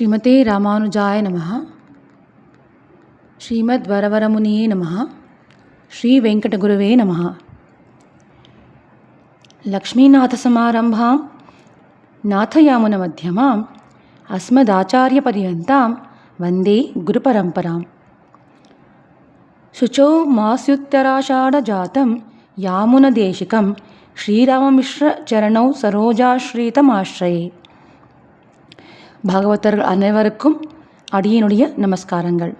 ஸ்ரீமதே ராமானுஜாய நமः. ஸ்ரீமத் வரவரமுனியே நமः. ஸ்ரீ வெங்கடகுருவே நமः. லக்ஷ்மீநாதசமாரம்பாம் நாதயாமுனமத்தியமாம் அஸ்மதாச்சாரியபர்யந்தாம் வந்தே குருபரம்பராம். சுச்சோ மாஸ்யுத்தராஷாಢஜாதம் யாமுனதேசிகம் ஸ்ரீராமமிஸ்ரச்சரணௌ சரோஜாஸ்ரீதமாஸ்ரயே. பாகவதர்கள் அனைவருக்கும் அடியினுடைய நமஸ்காரங்கள்.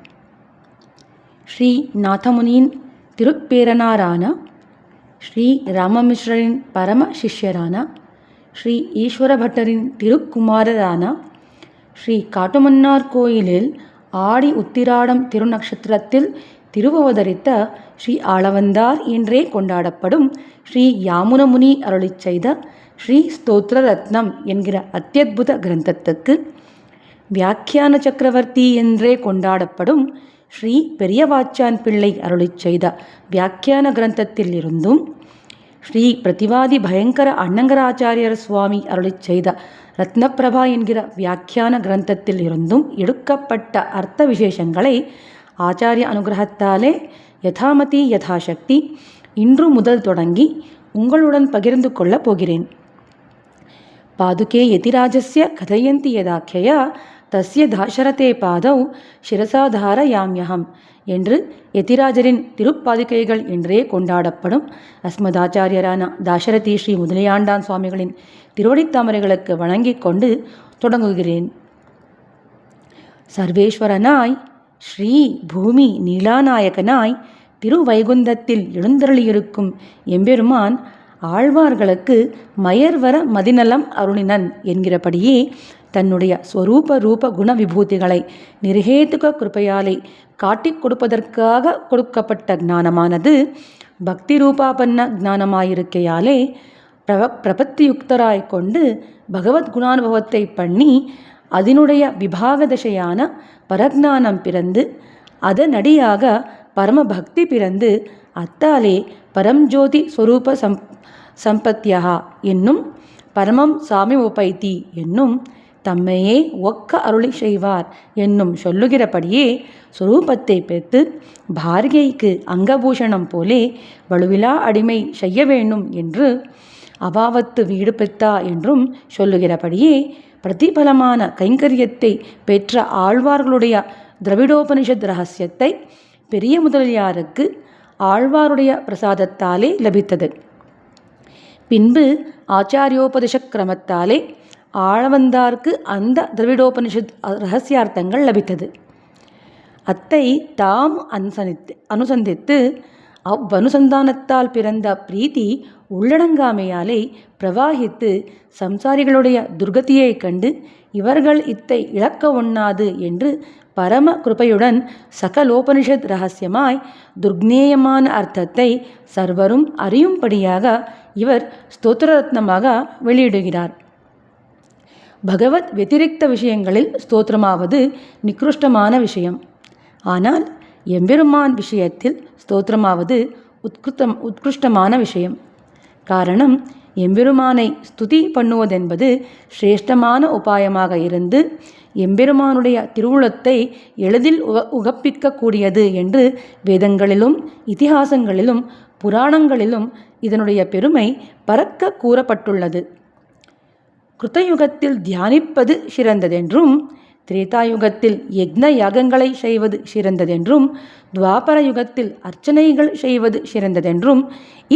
ஸ்ரீ நாதமுனியின் திருப்பேரனாரான ஸ்ரீ ராமமிஸ்ரரின் பரம சிஷ்யரான ஸ்ரீ ஈஸ்வர பட்டரின் திருக்குமாரரான ஸ்ரீ காட்டுமன்னார் கோயிலில் ஆடி உத்திராடம் திருநக்ஷத்திரத்தில் திருவவதரித்த ஸ்ரீ ஆளவந்தார் என்றே கொண்டாடப்படும் ஸ்ரீ யாமுனமுனி அருளிச் செய்த ஸ்ரீ ஸ்தோத்திர ரத்னம் என்கிற அத்தியுத கிரந்தத்துக்கு வியாக்கியான சக்கரவர்த்தி என்றே கொண்டாடப்படும் ஸ்ரீ பெரியவாச்சான் பிள்ளை அருளிச் செய்த வியாக்கியான கிரந்தத்தில் இருந்தும் ஸ்ரீ பிரதிவாதி பயங்கர அண்ணங்கராச்சாரியர் சுவாமி அருளிச் செய்த ரத்னப்பிரபா என்கிற வியாக்கியான கிரந்தத்தில் இருந்தும் எடுக்கப்பட்ட அர்த்த விசேஷங்களை ஆச்சாரிய அனுகிரகத்தாலே யதாமதி யதாசக்தி இன்று முதல் தொடங்கி உங்களுடன் பகிர்ந்து கொள்ளப் போகிறேன். பாதுகே யதிராஜஸ்ய கதயந்தி யதாख्यया தஸ்ய தாசரதே பாதௌ சிரசாதாரயாம்யஹம் என்று யதிராஜரின் திருப்பாதுகைகள் என்றே கொண்டாடப்படும் அஸ்மதாச்சாரியரான தாசரதி ஸ்ரீ முதலியாண்டான் சுவாமிகளின் திருவடித்தாமரைகளுக்கு வணங்கிக் கொண்டு தொடங்குகிறேன். சர்வேஸ்வரனாய் ஸ்ரீ பூமி நீலாநாயகனாய் திருவைகுந்தத்தில் எழுந்தருளியிருக்கும் எம்பெருமான் ஆழ்வார்களுக்கு மயர்வர மதிநலம் அருளினன் என்கிறபடியே தன்னுடைய ஸ்வரூப ரூப குண விபூதிகளை நிர்ஹேதுக கிருபையாலை காட்டிக் கொடுப்பதற்காக கொடுக்கப்பட்ட ஞானமானது பக்தி ரூபாபன்ன ஞானமாயிருக்கையாலே பிரபத்தியுக்தராய் கொண்டு பகவத் குணானுபவத்தை பண்ணி அதனுடைய விபாக தசையான பரஜானம் பிறந்து அதனடியாக பரமபக்தி பிறந்து அத்தாலே பரம்ஜோதி ஸ்வரூப சம்பத்தியா என்னும் பரமம் சாமி உபைத்தி என்னும் தம்மையே ஒக்க அருளி செய்வார் என்னும் சொல்லுகிறபடியே ஸ்வரூபத்தை பெற்று பாரிகைக்கு அங்கபூஷணம் போலே வலுவிலா அடிமை செய்ய வேண்டும் என்று அபாவத்து வீடு பெற்றா என்றும் சொல்லுகிறபடியே பிரதிபலமான கைங்கரியத்தை பெற்ற ஆழ்வார்களுடைய திரவிடோபனிஷத் ரகசியத்தை பெரிய முதலியாருக்கு ஆழ்வாருடைய பிரசாதத்தாலே லபித்தது. பின்பு ஆச்சாரியோபதேச கிரமத்தாலே ஆளவந்தார்க்கு அந்த திரவிடோபனிஷத் ரகசியார்த்தங்கள் லபித்தது. அத்தை தாம் அனுசந்தித்து அவ்வனுசந்தானத்தால் பிறந்த பிரீத்தி உள்ளடங்காமையாலே பிரவாகித்து சம்சாரிகளுடைய துர்கதியை கண்டு இவர்கள் இத்தை இழக்க ஒண்ணாது என்று பரம கிருபையுடன் சகலோபனிஷத் ரகசியமாய் துர்க்னேயமான அர்த்தத்தை சர்வரும் அறியும்படியாக இவர் ஸ்தோத்திரரத்னமாக வெளியிடுகிறார். பகவத் வெதிரிக்த விஷயங்களில் ஸ்தோத்திரமாவது நிகிருஷ்டமான விஷயம். ஆனால் எம்பெருமான் விஷயத்தில் ஸ்தோத்திரமாவது உத்கிருஷ்டமான விஷயம். காரணம், எம்பெருமானை ஸ்துதி பண்ணுவதென்பது சிரேஷ்டமான உபாயமாக இருந்து எம்பெருமானுடைய திருவுளத்தை எளிதில் உகப்பிக்கக்கூடியது என்று வேதங்களிலும் இதிகாசங்களிலும் புராணங்களிலும் இதனுடைய பெருமை பரக்க கூறப்பட்டுள்ளது. கிருத்தயுகத்தில் தியானிப்பது சிறந்ததென்றும் திரேதாயுகத்தில் யக்ன யாகங்களை செய்வது சிறந்ததென்றும் துவாபர யுகத்தில் அர்ச்சனைகள் செய்வது சிறந்ததென்றும்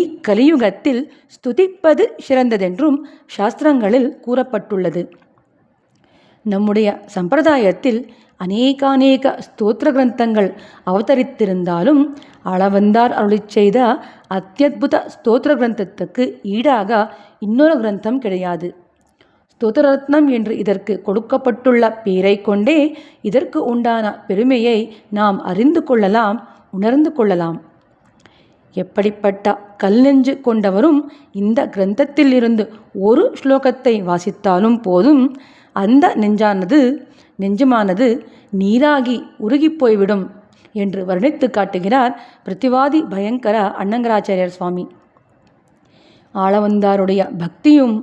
இக்கலியுகத்தில் ஸ்துதிப்பது சிறந்ததென்றும் சாஸ்திரங்களில் கூறப்பட்டுள்ளது. நம்முடைய சம்பிரதாயத்தில் அநேகாநேக ஸ்தோத்திர கிரந்தங்கள் அவதரித்திருந்தாலும் ஆளவந்தார் அருளிச் செய்த அத்தியுத ஸ்தோத்திர கிரந்தத்துக்கு ஈடாக இன்னொரு கிரந்தம் கிடையாது. ஸ்தோத்திரரத்னம் என்று இதற்கு கொடுக்கப்பட்டுள்ள பேரை கொண்டே இதற்கு உண்டான பெருமையை நாம் அறிந்து கொள்ளலாம், உணர்ந்து கொள்ளலாம். எப்படிப்பட்ட கல் நெஞ்சு கொண்டவரும் இந்த கிரந்தத்தில் இருந்து ஒரு ஸ்லோகத்தை வாசித்தாலும் போதும் அந்த நெஞ்சமானது நீராகி உருகிப்போய்விடும் என்று வர்ணித்து காட்டுகிறார் பிரதிவாதி பயங்கர அண்ணங்கராச்சாரியர் சுவாமி. ஆளவந்தாருடைய பக்தியும்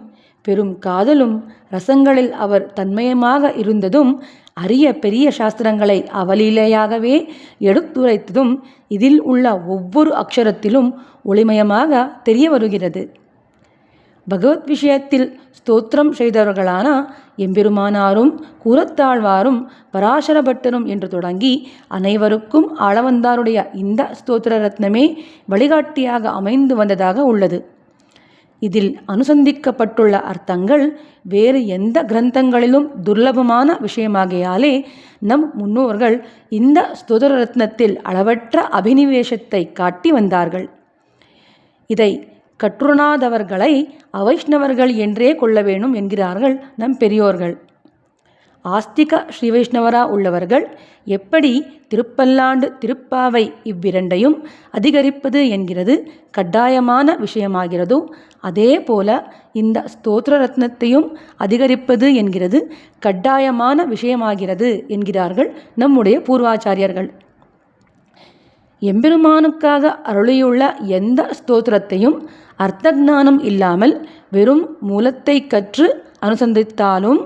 பெரும் காதலும் ரசங்களில் அவர் தன்மயமாக இருந்ததும் அரிய பெரிய சாஸ்திரங்களை அவலீலையாகவே எடுத்துரைத்ததும் இதில் உள்ள ஒவ்வொரு அக்ஷரத்திலும் ஒளிமயமாக தெரிய வருகிறது. பகவத் விஷயத்தில் ஸ்தோத்திரம் செய்தவர்களான எம்பெருமானாரும் கூரத்தாழ்வாரும் பராசர பட்டரும் என்று தொடங்கி அனைவருக்கும் ஆளவந்தாருடைய இந்த ஸ்தோத்திர ரத்னமே வழிகாட்டியாக அமைந்து வந்ததாக உள்ளது. இதில் அனுசந்திக்கப்பட்டுள்ள அர்த்தங்கள் வேறு எந்த கிரந்தங்களிலும் துர்லபமான விஷயமாகையாலே நம் முன்னோர்கள் இந்த ஸ்தோத்திர ரத்னத்தில் அளவற்ற அபினிவேசத்தை காட்டி வந்தார்கள். இதை கற்றுணாதவர்களை அவைஷ்ணவர்கள் என்றே கொள்ள வேணும் என்கிறார்கள் நம் பெரியோர்கள். ஆஸ்திக ஸ்ரீ வைஷ்ணவரா உள்ளவர்கள் எப்படி திருப்பல்லாண்டு திருப்பாவை இவ்விரண்டையும் அதிகரிப்பது என்கிறது கட்டாயமான விஷயமாகிறதோ அதே போல இந்த ஸ்தோத்திர ரத்னத்தையும் அதிகரிப்பது என்கிறது கட்டாயமான விஷயமாகிறது என்கிறார்கள் நம்முடைய பூர்வாச்சாரியர்கள். எம்பெருமானுக்காக அருளியுள்ள எந்த ஸ்தோத்திரத்தையும் அர்த்தஞானம் இல்லாமல் வெறும் மூலத்தை கற்று அனுசந்தித்தாலும்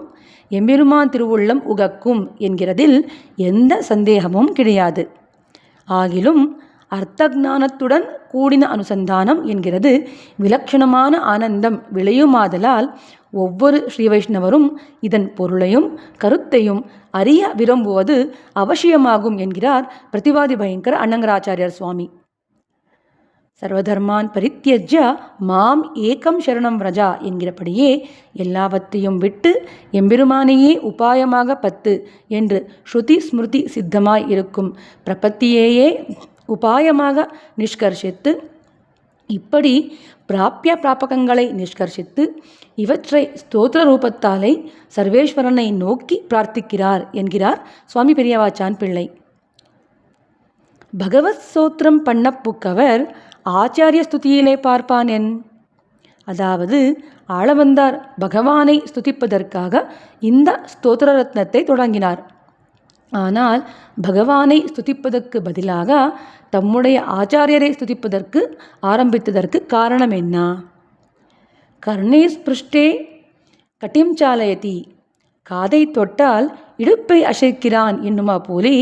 எம்பெருமான் திருவுள்ளம் உகக்கும் என்கிறதில் எந்த சந்தேகமும் கிடையாது. ஆகிலும் அர்த்தஞானத்துடன் கூடின அனுசந்தானம் என்கிறது விலட்சணமான ஆனந்தம் விளையுமாதலால் ஒவ்வொரு ஸ்ரீ வைஷ்ணவரும் இதன் பொருளையும் கருத்தையும் அறிய விரும்புவது அவசியமாகும் என்கிறார் பிரதிவாதி பயங்கர அண்ணங்கராச்சாரியர் சுவாமி. சர்வதர்மான் பரித்யஜ்ய மாம் ஏகம் சரணம் விரஜா என்கிறபடியே எல்லாவற்றையும் விட்டு எம்பெருமானையே உபாயமாக பத்து என்று ஸ்ருதி ஸ்மிருதி சித்தமாய் இருக்கும் பிரபத்தியையே உபாயமாக நிஷ்கர்ஷித்து இப்படி பிராப்பிய பிராபகங்களை நிஷ்கர்ஷித்து இவற்றை ஸ்தோத்திர ரூபத்தாலே சர்வேஸ்வரனை நோக்கி பிரார்த்திக்கிறார் என்கிறார் சுவாமி பெரியவாச்சான் பிள்ளை. பகவத் ஸ்தோத்திரம் பண்ண புக்கவர் ஆச்சாரிய ஸ்துதியிலே பார்ப்பான் என். அதாவது ஆளவந்தார் பகவானை ஸ்துதிப்பதற்காக இந்த ஸ்தோத்திர ரத்னத்தை தொடங்கினார். ஆனால் பகவானை ஸ்துதிப்பதற்கு பதிலாக தம்முடைய ஆச்சாரியரை ஸ்துதிப்பதற்கு ஆரம்பித்ததற்கு காரணம் என்ன? கர்ணே ஸ்பிருஷ்டே கட்டிம் சாலயதி, காதை தொட்டால் இடுப்பை அசைக்கிறான் என்னுமா போலே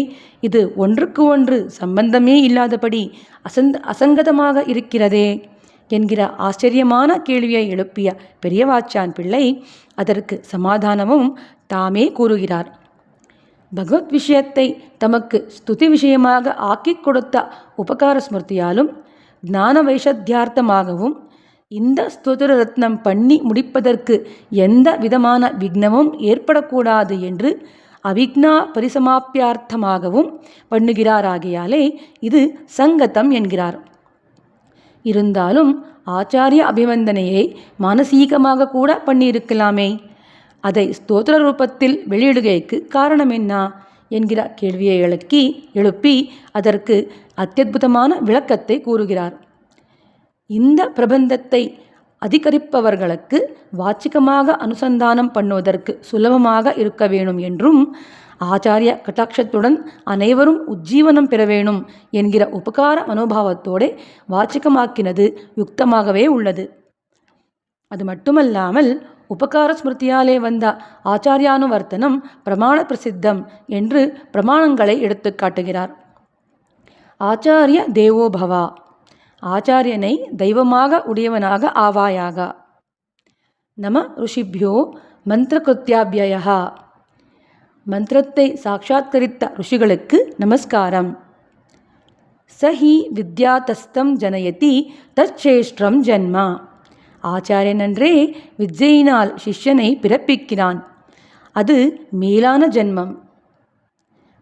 இது ஒன்றுக்கு ஒன்று சம்பந்தமே இல்லாதபடி அசங்கதமாக இருக்கிறதே என்கிற ஆச்சரியமான கேள்வியை எழுப்பிய பெரியவாச்சான் பிள்ளை அதற்கு சமாதானமும் தாமே கூறுகிறார். பகவத் விஷயத்தை தமக்கு ஸ்துதி விஷயமாக ஆக்கிக் கொடுத்த உபகார ஸ்மிருதியாலும் ஞான வைஷத்தியார்த்தமாகவும் இந்த ஸ்தோத்திர ரத்னம் பண்ணி முடிப்பதற்கு எந்த விதமான விக்னமும் ஏற்படக்கூடாது என்று அவிக்னா பரிசமாப்பியார்த்தமாகவும் பண்ணுகிறாராகையாலே இது சங்கதம் என்கிறார். இருந்தாலும் ஆச்சாரிய அபிவந்தனையை மானசீகமாக கூட பண்ணியிருக்கலாமே, அதை ஸ்தோத்திர ரூபத்தில் வெளியிடுகைக்கு காரணம் என்ன என்கிற கேள்வியை எழுப்பி அதற்கு அத்தியுதமான விளக்கத்தை கூறுகிறார். இந்த பிரபந்தத்தை அதிகரிப்பவர்களுக்கு வாச்சிகமாக அனுசந்தானம் பண்ணுவதற்கு சுலபமாக இருக்க வேணும் என்றும் ஆச்சாரிய கட்டாட்சத்துடன் அனைவரும் உஜ்ஜீவனம் பெற வேணும் என்கிற உபகார மனோபாவத்தோடு வாச்சிகமாக்கினது யுக்தமாகவே உள்ளது. அது மட்டுமல்லாமல் உபகார ஸ்மிருதியாலே வந்த ஆச்சாரியானுவர்த்தனம் பிரமாண பிரசித்தம் என்று பிரமாணங்களை எடுத்து காட்டுகிறார். ஆச்சாரிய தேவோபவா, ஆச்சாரியனை தெய்வமாக உடையவனாக ஆவாயாக. நம ருஷிபியோ மந்திரகிருத்தியாபியா, மந்திரத்தை சாட்சாத்கரித்த ருஷிகளுக்கு நமஸ்காரம். சஹி வித்யாதஸ்தம் ஜனயதி தச்சேஷ்டம் ஜன்மா, ஆச்சாரியனன்றே வித்யினால் சிஷ்யனை பிறப்பிக்கிறான், அது மேலான ஜன்மம்.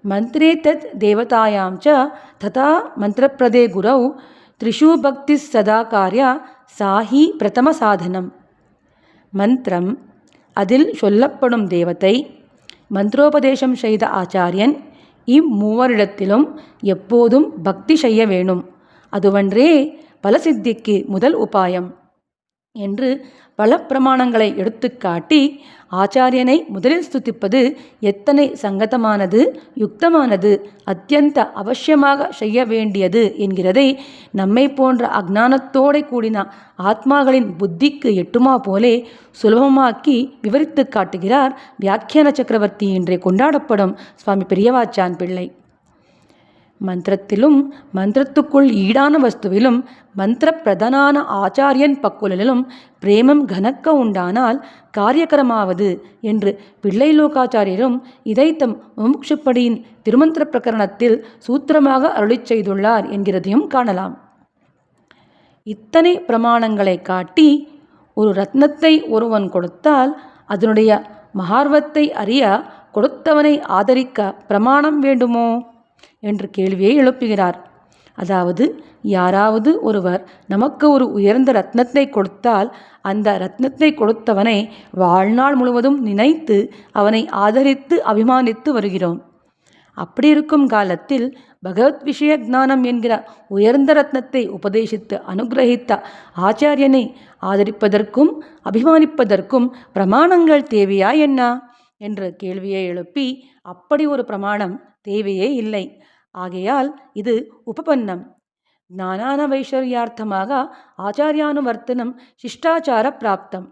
மந்திரே தத் தேவதாயாம் ச ததா மந்திரப்பிரதே குரௌ த்ரிஷு பக்தி சதா கார்யா சாஹி பிரதம சாதனம். மந்திரம், அதில் சொல்லப்படும் தேவதை, மந்திரோபதேசம் செய்த ஆச்சாரியன், இம்மூவரிடத்திலும் எப்போதும் பக்தி செய்ய வேணும். அதுவன்றே பலசித்திக்கு முதல் உபாயம். என்று பல பிரமாணங்களை எடுத்துக்காட்டி ஆச்சாரியனை முதலில் ஸ்துதிப்பது எத்தனை சங்கதமானது, யுக்தமானது, அத்தியந்த அவசியமாக செய்ய வேண்டியது என்கிறதை நம்மை போன்ற அஜ்ஞானத்தோடு கூடின ஆத்மாக்களின் புத்திக்கு எட்டுமா போலே சுலபமாக்கி விவரித்து காட்டுகிறார் வியாக்கியான சக்கரவர்த்தி என்றே கொண்டாடப்படும் சுவாமி பெரியவாச்சான் பிள்ளை. மந்திரத்திலும் மந்திரத்துக்குள் ஈடான வஸ்துவிலும் மந்திர பிரதானான ஆச்சாரியன் பக்குலிலும் பிரேமம் கனக்க உண்டானால் காரியகரமாவது என்று பிள்ளை லோகாச்சாரியரும் இதை தம் முமுட்சுப்படியின் திருமந்திர பிரகரணத்தில் சூத்திரமாக அருளிச் செய்துள்ளார் என்கிறதையும் காணலாம். இத்தனை பிரமாணங்களை காட்டி ஒரு ரத்னத்தை ஒருவன் கொடுத்தால் அதனுடைய மகார்வத்தை அறிய கொடுத்தவனை ஆதரிக்க பிரமாணம் வேண்டுமோ என்று கேள்வியை எழுப்புகிறார். அதாவது யாராவது ஒருவர் நமக்கு ஒரு உயர்ந்த ரத்னத்தை கொடுத்தால் அந்த ரத்னத்தை கொடுத்தவனை வாழ்நாள் முழுவதும் நினைத்து அவனை ஆதரித்து அபிமானித்து வருகிறோம். அப்படி இருக்கும் காலத்தில் பகவத் விஷய ஞானம் என்கிற உயர்ந்த ரத்னத்தை உபதேசித்து அனுகிரகித்த ஆச்சாரியனை ஆதரிப்பதற்கும் அபிமானிப்பதற்கும் பிரமாணங்கள் தேவையா என்ன என்ற கேள்வியை எழுப்பி அப்படி ஒரு பிரமாணம் தேவையே இல்லை. ஆகையால் இது உபபன்னம். ஞானான வைஷர்யார்த்தமாக ஆச்சாரியானுவர்த்தனம் சிஷ்டாச்சார பிராப்தம்.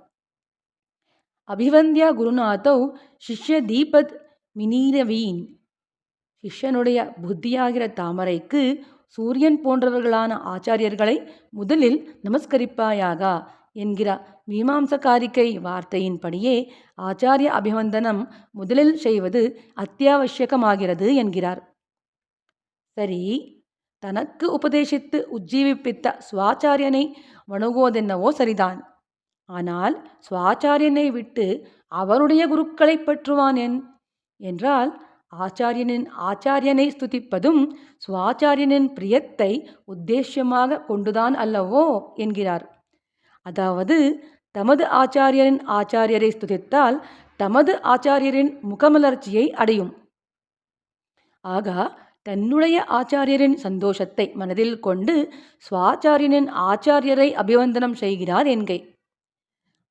அபிவந்தியா குருநாதௌ சிஷ்ய தீபத் மினீரவீன். சிஷ்யனுடைய புத்தியாகிற தாமரைக்கு சூரியன் போன்றவர்களான ஆச்சாரியர்களை முதலில் நமஸ்கரிப்பாயாக என்கிற மீமாம்சகாரிக்கை வார்த்தையின்படியே ஆச்சாரிய அபிவந்தனம் முதலில் செய்வது அத்தியாவசியமாகிறது என்கிறார். சரி, தனக்கு உபதேசித்து உஜ்ஜீவிப்பித்த சுவாச்சாரியனை வணங்குவதென்னவோ சரிதான். ஆனால் சுவாச்சாரியனை விட்டு அவருடைய குருக்களை பற்றுவான் என்றால் ஆச்சாரியனை ஸ்துதிப்பதும் சுவாச்சாரியனின் பிரியத்தை உத்தேசியமாக கொண்டுதான் அல்லவோ என்கிறார். அதாவது தமது ஆச்சாரியரின் ஆச்சாரியரை ஸ்துதித்தால் தமது ஆச்சாரியரின் முகமலர்ச்சியை அடையும். ஆக தன்னுடைய ஆச்சாரியரின் சந்தோஷத்தை மனதில் கொண்டு சுவாச்சாரியனின் ஆச்சாரியரை அபிவந்தனம் செய்கிறார் என்கை.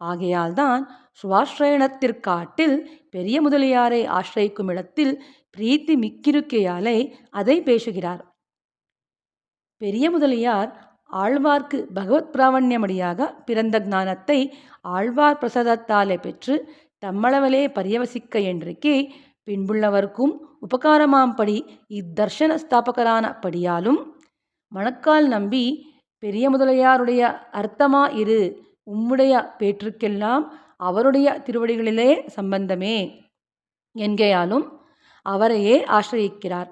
ஆகையால்தான் சுவாஸ்ரயணத்திற்காட்டில் பெரிய முதலியாரை ஆசிரியிக்கும் இடத்தில் பிரீத்தி மிக்கிருக்கையாலே அதை பேசுகிறார். பெரிய முதலியார் ஆழ்வார்க்கு பகவத் பிராவண்யமடியாக பிறந்த ஞானத்தை ஆழ்வார் பிரசாதத்தாலே பெற்று தம்மளவலே பரியவசிக்க என்றைக்கே பின்புள்ளவர்க்கும் உபகாரமாம்படி இத்தர்ஷன ஸ்தாபகரான படியாலும் மணக்கால் நம்பி பெரிய முதலியாருடைய அர்த்தமா இரு உம்முடைய பேற்றுக்கெல்லாம் அவருடைய திருவடிகளிலே சம்பந்தமே என்கையாலும் அவரையே ஆசிரியிக்கிறார்.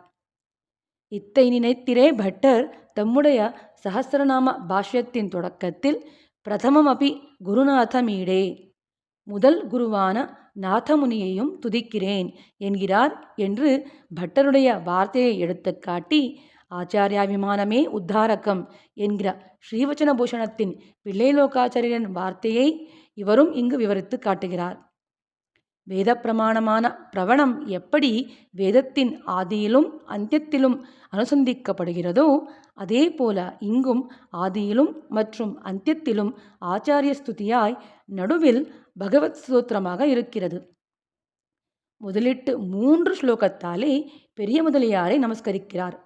இத்தை நினைத்திரே பட்டர் தம்முடைய சஹசிரநாம பாஷ்யத்தின் தொடக்கத்தில் பிரதமமபி குருநாதமீடே முதல் குருவான நாதமுனியையும் துதிக்கிறேன் என்கிறார் என்று பட்டருடைய வார்த்தையை எடுத்துக்காட்டி ஆச்சாரியாபிமானமே உத்தாரகம் என்கிற ஸ்ரீவச்சன பூஷணத்தின் பிள்ளைலோகாச்சாரியரின் வார்த்தையை இவரும் இங்கு விவரித்து காட்டுகிறார். வேத பிரமாணமான பிரவணம் எப்படி வேதத்தின் ஆதியிலும் அந்தியத்திலும் அனுசந்திக்கப்படுகிறதோ அதே போல இங்கும் ஆதியிலும் மற்றும் அந்தியத்திலும் ஆச்சாரிய ஸ்துதியாய் நடுவில் பகவத் ஸ்தோத்திரமாக இருக்கிறது. முதலிட்டு 3 ஸ்லோகத்தாலே பெரிய முதலியாரை நமஸ்கரிக்கிறார்.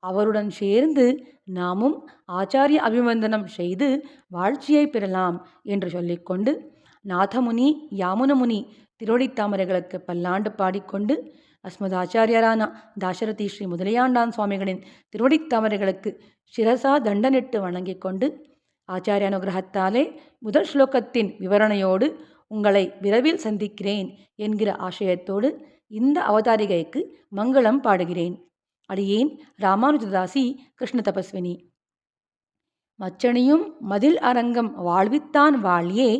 அவருடன் சேர்ந்து நாமும் ஆச்சாரிய அபிவந்தனம் செய்து வாழ்ச்சியை பெறலாம் என்று சொல்லிக்கொண்டு நாதமுனி யாமுனமுனி திருவடித்தாமரைகளுக்கு பல்லாண்டு பாடிக்கொண்டு அஸ்மத் ஆச்சாரியரான தாசரதி ஸ்ரீ முதலியாண்டான் சுவாமிகளின் திருவடித்தாமரைகளுக்கு சிரசா தண்டனிட்டு வணங்கிக் கொண்டு ஆச்சாரிய அனுகிரகத்தாலே முதல் ஸ்லோகத்தின் விவரணையோடு உங்களை விரைவில் சந்திக்கிறேன் என்கிற ஆசயத்தோடு இந்த அவதாரிகைக்கு மங்களம் பாடுகிறேன். அடியேன் ராமானுஜதாசி கிருஷ்ண தபஸ்வினி. மச்சணியும் மதில் அரங்கம் வாழ்வித்தான் வாழ்யே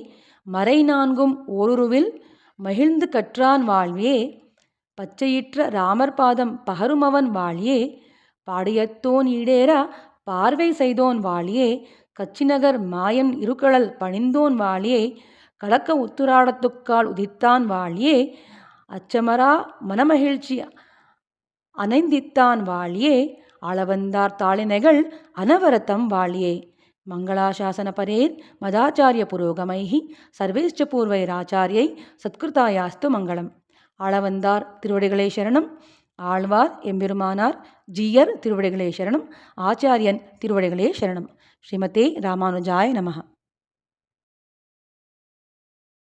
மறை நான்கும் ஓருருவில் மகிழ்ந்து கற்றான் வாழ்வே பச்சையிற்ற ராமர் பாதம் பகருமவன் வாழியே பாடியத்தோன் ஈடேற பார்வை செய்தோன் வாழியே கச்சிநகர் மாயன் இருகழல் பணிந்தோன் வாழியே கலக்க உத்துராடத்துக்கால் உதித்தான் வாழியே அச்சமரா மனமகிழ்ச்சி அனைந்தித்தான் வாழியே அளவந்தார் தாளினைகள் அனவரத்தம் வாழியே மங்களாசாசனபரேர் மதாச்சாரிய புரோகமைः சர்வைश्च பூர்வைராச்சாரியை சத்கிருதாயாஸ்து மங்களம். ஆளவந்தார் திருவடிகளே சரணம். ஆழ்வார் எம்பெருமானார் ஜீயர் திருவடிகளே சரணம். ஆச்சாரியன் திருவடிகளே சரணம். ஸ்ரீமதே ராமானுஜாய நமः.